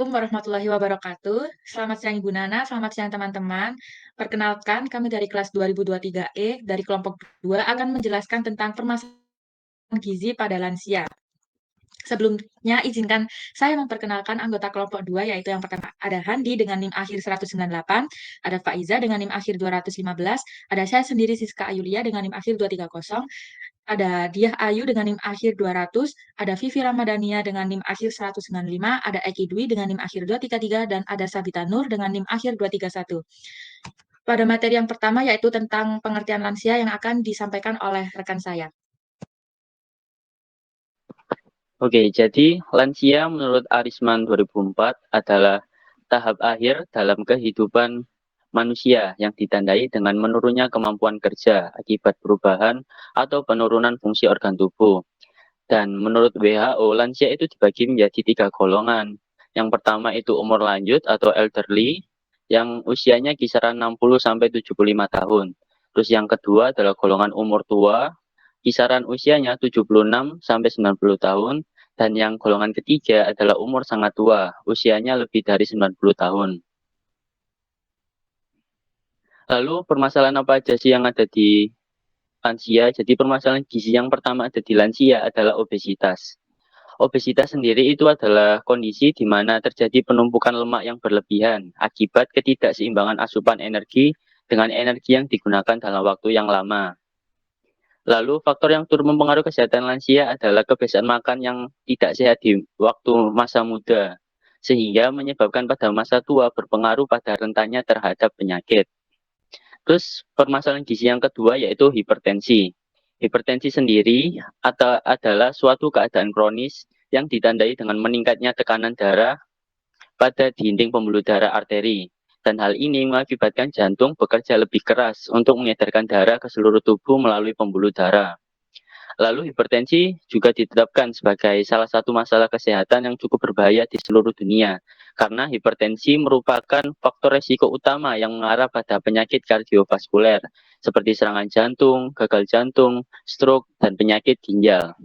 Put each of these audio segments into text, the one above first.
Assalamualaikum warahmatullahi wabarakatuh. Selamat siang Ibu Nana, selamat siang teman-teman. Perkenalkan, kami dari kelas 2023E dari kelompok 2 akan menjelaskan tentang permasalahan gizi pada lansia. Sebelumnya, izinkan saya memperkenalkan anggota kelompok 2, yaitu yang pertama ada Handi dengan NIM akhir 198, ada Faiza dengan NIM akhir 215, ada saya sendiri Siska Ayulia dengan NIM akhir 230, ada Diah Ayu dengan NIM akhir 200, ada Vivi Ramadhania dengan NIM akhir 195, ada Eki Dwi dengan NIM akhir 233, dan ada Sabita Nur dengan NIM akhir 231. Pada materi yang pertama yaitu tentang pengertian lansia yang akan disampaikan oleh rekan saya. Oke, jadi lansia menurut Arisman 2004 adalah tahap akhir dalam kehidupan manusia yang ditandai dengan menurunnya kemampuan kerja akibat perubahan atau penurunan fungsi organ tubuh. Dan menurut WHO, lansia itu dibagi menjadi 3 golongan. Yang pertama itu umur lanjut atau elderly, yang usianya kisaran 60 sampai 75 tahun. Terus yang kedua adalah golongan umur tua, kisaran usianya 76 sampai 90 tahun. Dan yang golongan ketiga adalah umur sangat tua, usianya lebih dari 90 tahun. Lalu permasalahan apa aja sih yang ada di lansia? Jadi permasalahan gizi yang pertama ada di lansia adalah obesitas. Obesitas sendiri itu adalah kondisi di mana terjadi penumpukan lemak yang berlebihan akibat ketidakseimbangan asupan energi dengan energi yang digunakan dalam waktu yang lama. Lalu faktor yang turut mempengaruhi kesehatan lansia adalah kebiasaan makan yang tidak sehat di waktu masa muda, sehingga menyebabkan pada masa tua berpengaruh pada rentannya terhadap penyakit. Terus permasalahan gizi yang kedua yaitu hipertensi. Hipertensi sendiri adalah suatu keadaan kronis yang ditandai dengan meningkatnya tekanan darah pada dinding pembuluh darah arteri. Dan hal ini mengakibatkan jantung bekerja lebih keras untuk mengedarkan darah ke seluruh tubuh melalui pembuluh darah. Lalu hipertensi juga ditetapkan sebagai salah satu masalah kesehatan yang cukup berbahaya di seluruh dunia. Karena hipertensi merupakan faktor resiko utama yang mengarah pada penyakit kardiovaskuler, seperti serangan jantung, gagal jantung, stroke, dan penyakit ginjal.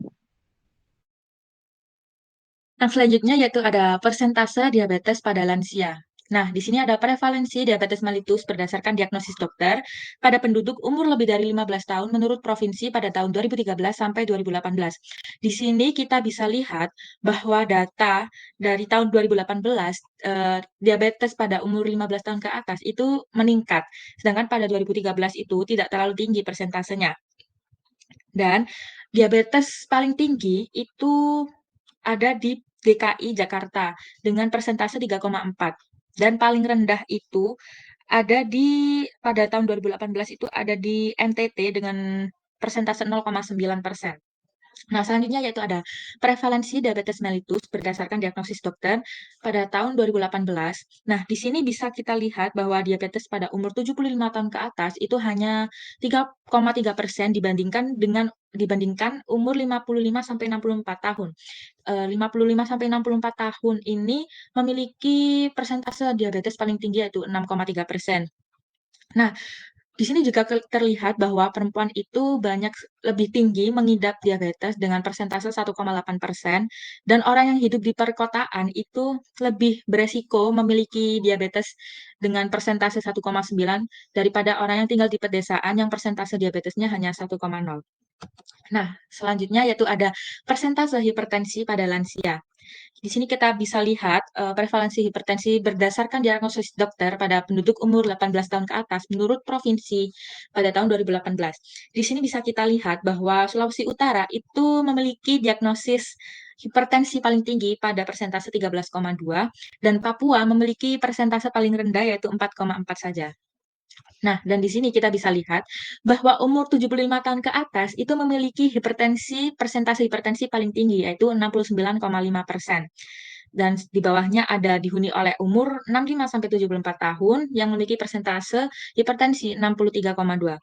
Nah, selanjutnya yaitu ada persentase diabetes pada lansia. Nah, di sini ada prevalensi diabetes mellitus berdasarkan diagnosis dokter pada penduduk umur lebih dari 15 tahun menurut provinsi pada tahun 2013 sampai 2018. Di sini kita bisa lihat bahwa data dari tahun 2018 diabetes pada umur 15 tahun ke atas itu meningkat, sedangkan pada 2013 itu tidak terlalu tinggi persentasenya. Dan diabetes paling tinggi itu ada di DKI Jakarta dengan persentase 3,4 dan paling rendah itu ada di pada tahun 2018 itu ada di NTT dengan persentase 0,9%. Nah, selanjutnya yaitu ada prevalensi diabetes mellitus berdasarkan diagnosis dokter pada tahun 2018. Nah, di sini bisa kita lihat bahwa diabetes pada umur 75 tahun ke atas itu hanya 3,3% dibandingkan umur 55 sampai 64 tahun. 55 sampai 64 tahun ini memiliki persentase diabetes paling tinggi yaitu 6,3%. Nah, di sini juga terlihat bahwa perempuan itu banyak lebih tinggi mengidap diabetes dengan persentase 1,8% dan orang yang hidup di perkotaan itu lebih beresiko memiliki diabetes dengan persentase 1,9 daripada orang yang tinggal di pedesaan yang persentase diabetesnya hanya 1,0. Nah, selanjutnya yaitu ada persentase hipertensi pada lansia. Di sini kita bisa lihat prevalensi hipertensi berdasarkan diagnosis dokter pada penduduk umur 18 tahun ke atas menurut provinsi pada tahun 2018. Di sini bisa kita lihat bahwa Sulawesi Utara itu memiliki diagnosis hipertensi paling tinggi pada persentase 13,2 dan Papua memiliki persentase paling rendah yaitu 4,4 saja. Nah, dan di sini kita bisa lihat bahwa umur 75 tahun ke atas itu memiliki persentase hipertensi paling tinggi, yaitu 69,5%. Dan di bawahnya ada dihuni oleh umur 65 sampai 74 tahun yang memiliki persentase hipertensi 63,2.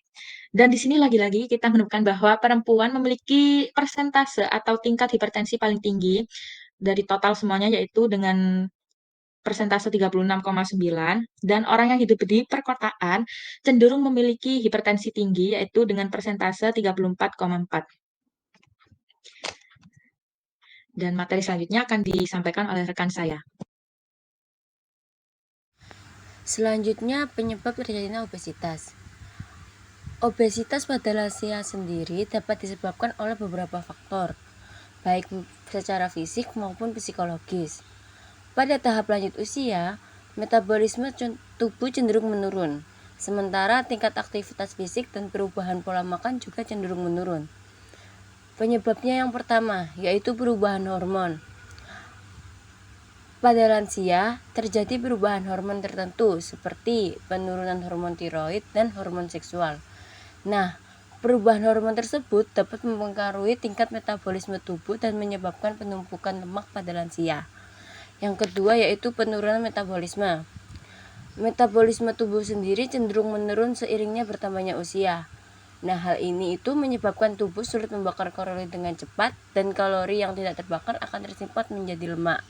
Dan di sini lagi-lagi kita menemukan bahwa perempuan memiliki persentase atau tingkat hipertensi paling tinggi dari total semuanya yaitu dengan persentase 36,9 dan orang yang hidup di perkotaan cenderung memiliki hipertensi tinggi yaitu dengan persentase 34,4. Dan materi selanjutnya akan disampaikan oleh rekan saya. Selanjutnya, penyebab terjadinya obesitas. Obesitas pada lansia sendiri dapat disebabkan oleh beberapa faktor, baik secara fisik maupun psikologis. Pada tahap lanjut usia, metabolisme tubuh cenderung menurun, sementara tingkat aktivitas fisik dan perubahan pola makan juga cenderung menurun. Penyebabnya yang pertama, yaitu perubahan hormon. Pada lansia, terjadi perubahan hormon tertentu seperti penurunan hormon tiroid dan hormon seksual. Nah, perubahan hormon tersebut dapat mempengaruhi tingkat metabolisme tubuh dan menyebabkan penumpukan lemak pada lansia. Yang kedua yaitu penurunan metabolisme. Metabolisme tubuh sendiri cenderung menurun seiringnya bertambahnya usia. Nah, hal ini itu menyebabkan tubuh sulit membakar kalori dengan cepat dan kalori yang tidak terbakar akan tersimpan menjadi lemak.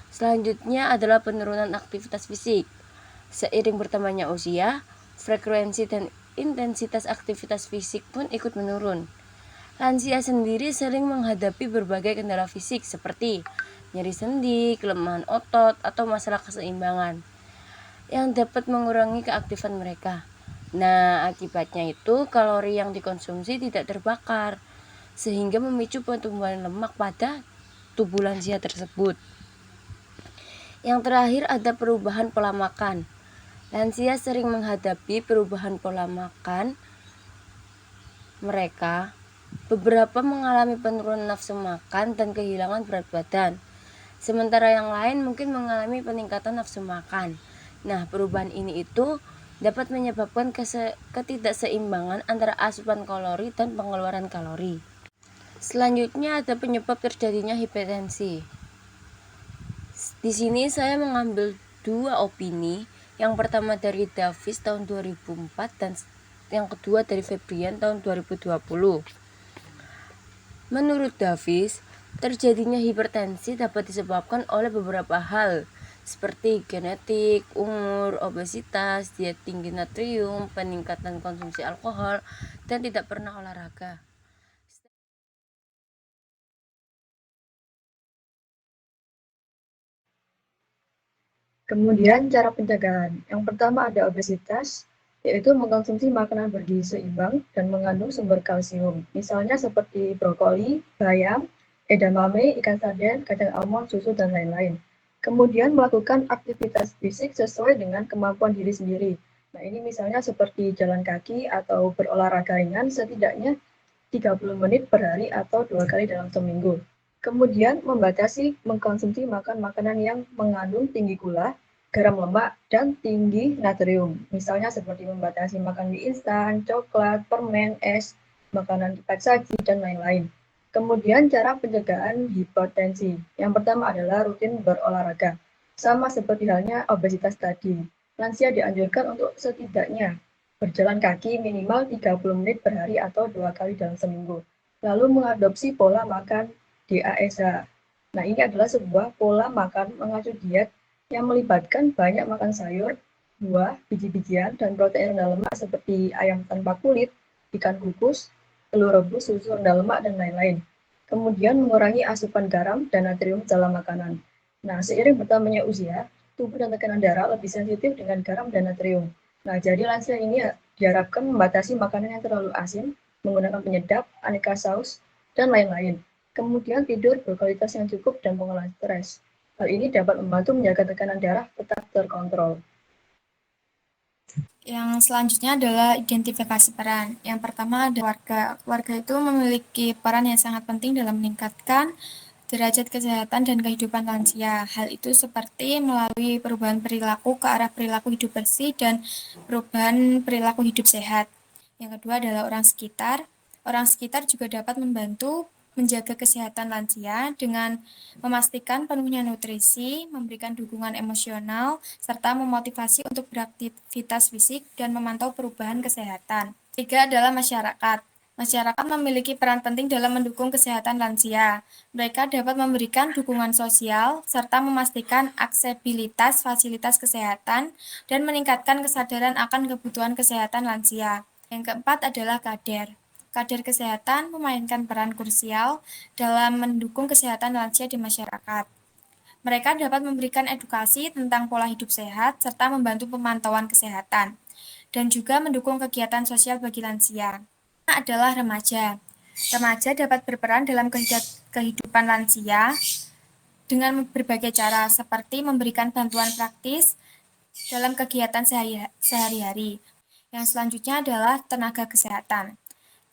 Selanjutnya adalah penurunan aktivitas fisik. Seiring bertambahnya usia, frekuensi dan intensitas aktivitas fisik pun ikut menurun. Lansia sendiri sering menghadapi berbagai kendala fisik seperti nyeri sendi, kelemahan otot, atau masalah keseimbangan yang dapat mengurangi keaktifan mereka. Nah, akibatnya itu kalori yang dikonsumsi tidak terbakar, sehingga memicu pertumbuhan lemak pada tubuh lansia tersebut. Yang terakhir ada perubahan pola makan. Lansia sering menghadapi perubahan pola makan mereka. Beberapa mengalami penurunan nafsu makan dan kehilangan berat badan. Sementara yang lain mungkin mengalami peningkatan nafsu makan. Nah, perubahan ini itu dapat menyebabkan ketidakseimbangan antara asupan kalori dan pengeluaran kalori. Selanjutnya ada penyebab terjadinya hipertensi. Di sini saya mengambil dua opini. Yang pertama dari Davis tahun 2004 dan yang kedua dari Febrian tahun 2020. Menurut Davis, terjadinya hipertensi dapat disebabkan oleh beberapa hal seperti genetik, umur, obesitas, diet tinggi natrium, peningkatan konsumsi alkohol, dan tidak pernah olahraga. Kemudian cara pencegahan. Yang pertama ada obesitas, yaitu mengkonsumsi makanan bergizi seimbang dan mengandung sumber kalsium. Misalnya seperti brokoli, bayam, edamame, ikan sarden, kacang almond, susu, dan lain-lain. Kemudian melakukan aktivitas fisik sesuai dengan kemampuan diri sendiri. Nah, ini misalnya seperti jalan kaki atau berolahraga ringan setidaknya 30 menit per hari atau 2 kali dalam seminggu. Kemudian membatasi mengkonsumsi makan makanan yang mengandung tinggi gula, garam lemak, dan tinggi natrium. Misalnya seperti membatasi makan mie instan, coklat, permen, es, makanan cepat saji, dan lain-lain. Kemudian cara pencegahan hipertensi. Yang pertama adalah rutin berolahraga. Sama seperti halnya obesitas tadi. Lansia dianjurkan untuk setidaknya berjalan kaki minimal 30 menit per hari atau 2 kali dalam seminggu. Lalu mengadopsi pola makan DASH. Nah, ini adalah sebuah pola makan mengacu diet yang melibatkan banyak makan sayur, buah, biji-bijian, dan protein rendah lemak seperti ayam tanpa kulit, ikan kukus, telur rebus, susu rendah lemak, dan lain-lain. Kemudian mengurangi asupan garam dan natrium dalam makanan. Nah, seiring bertambahnya usia, tubuh dan tekanan darah lebih sensitif dengan garam dan natrium. Nah, jadi lansia ini diharapkan membatasi makanan yang terlalu asin, menggunakan penyedap, aneka saus, dan lain-lain. Kemudian tidur berkualitas yang cukup dan pengolahan stres. Hal ini dapat membantu menjaga tekanan darah tetap terkontrol. Yang selanjutnya adalah identifikasi peran. Yang pertama ada keluarga. Keluarga itu memiliki peran yang sangat penting dalam meningkatkan derajat kesehatan dan kehidupan lansia. Hal itu seperti melalui perubahan perilaku ke arah perilaku hidup bersih dan perubahan perilaku hidup sehat. Yang kedua adalah orang sekitar. Orang sekitar juga dapat membantu menjaga kesehatan lansia dengan memastikan penuhnya nutrisi, memberikan dukungan emosional, serta memotivasi untuk beraktivitas fisik dan memantau perubahan kesehatan. Tiga adalah masyarakat. Masyarakat memiliki peran penting dalam mendukung kesehatan lansia. Mereka dapat memberikan dukungan sosial serta memastikan aksesibilitas fasilitas kesehatan dan meningkatkan kesadaran akan kebutuhan kesehatan lansia. Yang keempat adalah kader. Kader kesehatan memainkan peran krusial dalam mendukung kesehatan lansia di masyarakat. Mereka dapat memberikan edukasi tentang pola hidup sehat serta membantu pemantauan kesehatan dan juga mendukung kegiatan sosial bagi lansia. Adalah remaja. Remaja dapat berperan dalam kehidupan lansia dengan berbagai cara seperti memberikan bantuan praktis dalam kegiatan sehari-hari. Yang selanjutnya adalah tenaga kesehatan.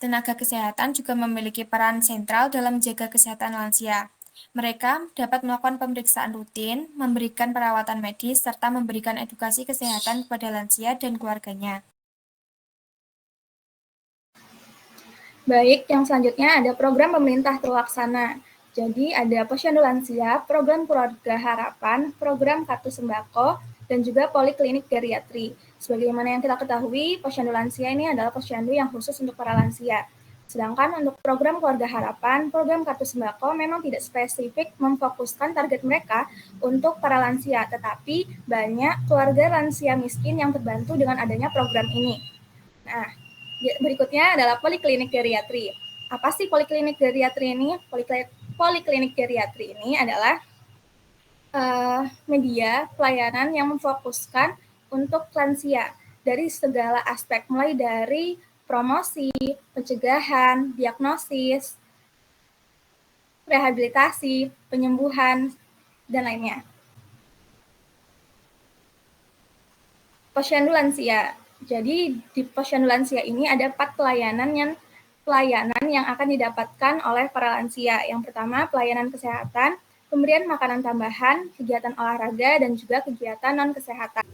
Tenaga kesehatan juga memiliki peran sentral dalam menjaga kesehatan lansia. Mereka dapat melakukan pemeriksaan rutin, memberikan perawatan medis, serta memberikan edukasi kesehatan kepada lansia dan keluarganya. Baik, yang selanjutnya ada program pemerintah terlaksana. Jadi ada Posyandu Lansia, program Keluarga Harapan, program Kartu Sembako, dan juga poliklinik geriatri. Sebagaimana yang kita ketahui, Posyandu Lansia ini adalah posyandu yang khusus untuk para lansia. Sedangkan untuk program Keluarga Harapan, program Kartu Sembako memang tidak spesifik memfokuskan target mereka untuk para lansia, tetapi banyak keluarga lansia miskin yang terbantu dengan adanya program ini. Nah, berikutnya adalah poliklinik geriatri. Apa sih poliklinik geriatri ini? Poliklinik geriatri ini adalah media pelayanan yang memfokuskan untuk lansia dari segala aspek, mulai dari promosi, pencegahan, diagnosis, rehabilitasi, penyembuhan, dan lainnya. Posyandu lansia. Jadi di Posyandu lansia ini ada 4 pelayanan yang akan didapatkan oleh para lansia. Yang pertama, pelayanan kesehatan, pemberian makanan tambahan, kegiatan olahraga, dan juga kegiatan non-kesehatan.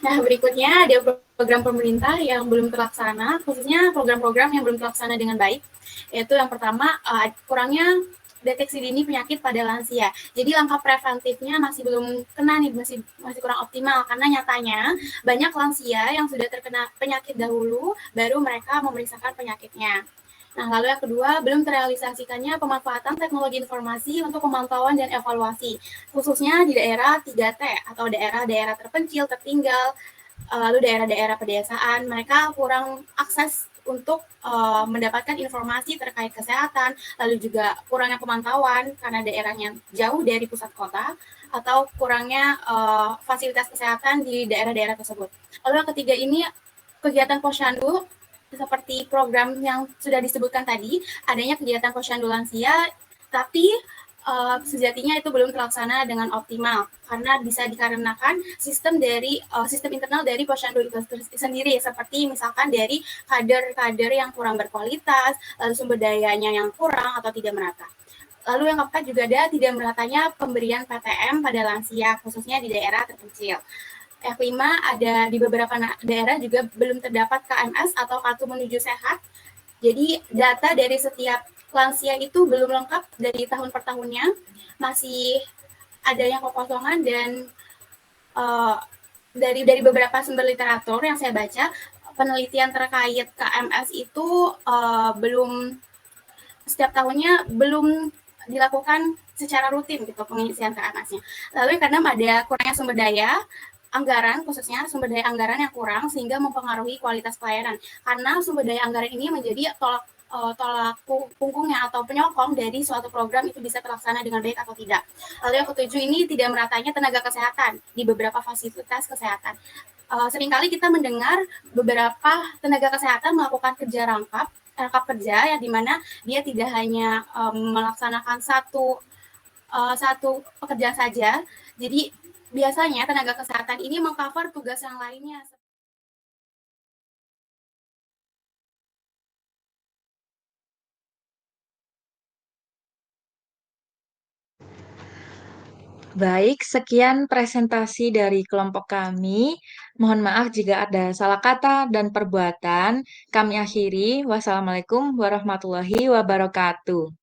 Nah, berikutnya ada program pemerintah yang belum terlaksana, khususnya program-program yang belum terlaksana dengan baik, yaitu yang pertama, kurangnya deteksi dini penyakit pada lansia. Jadi langkah preventifnya masih belum kena nih, masih kurang optimal, karena nyatanya banyak lansia yang sudah terkena penyakit dahulu, baru mereka memeriksakan penyakitnya. Nah, lalu yang kedua, belum terrealisasikannya pemanfaatan teknologi informasi untuk pemantauan dan evaluasi, khususnya di daerah 3T atau daerah-daerah terpencil, tertinggal, lalu daerah-daerah pedesaan. Mereka kurang akses untuk mendapatkan informasi terkait kesehatan, lalu juga kurangnya pemantauan karena daerahnya jauh dari pusat kota, atau kurangnya fasilitas kesehatan di daerah-daerah tersebut. Lalu yang ketiga ini, kegiatan posyandu seperti program yang sudah disebutkan tadi, adanya kegiatan posyandu lansia, tapi sejatinya itu belum terlaksana dengan optimal karena bisa dikarenakan sistem internal dari posyandu itu sendiri, seperti misalkan dari kader-kader yang kurang berkualitas, lalu sumber dayanya yang kurang atau tidak merata. Lalu yang keempat juga ada tidak meratanya pemberian PTM pada lansia, khususnya di daerah terpencil. Yang kelima, ada di beberapa daerah juga belum terdapat KMS atau Kartu Menuju Sehat. Jadi data dari setiap lansia itu belum lengkap dari tahun per tahunnya, masih ada yang kekosongan, dan dari beberapa sumber literatur yang saya baca, penelitian terkait KMS itu belum, setiap tahunnya belum dilakukan secara rutin gitu pengisian KMS-nya. Lalu karena ada kurangnya sumber daya anggaran, khususnya sumber daya anggaran yang kurang, sehingga mempengaruhi kualitas pelayanan. Karena sumber daya anggaran ini menjadi tolak punggungnya atau penyokong dari suatu program itu bisa terlaksana dengan baik atau tidak. Lalu yang ketujuh ini, tidak meratanya tenaga kesehatan di beberapa fasilitas kesehatan. Seringkali kita mendengar beberapa tenaga kesehatan melakukan kerja rangkap kerja, yang dimana dia tidak hanya melaksanakan satu pekerjaan saja. Jadi biasanya tenaga kesehatan ini mengcover tugas yang lainnya. Baik, sekian presentasi dari kelompok kami. Mohon maaf jika ada salah kata dan perbuatan. Kami akhiri. Wassalamualaikum warahmatullahi wabarakatuh.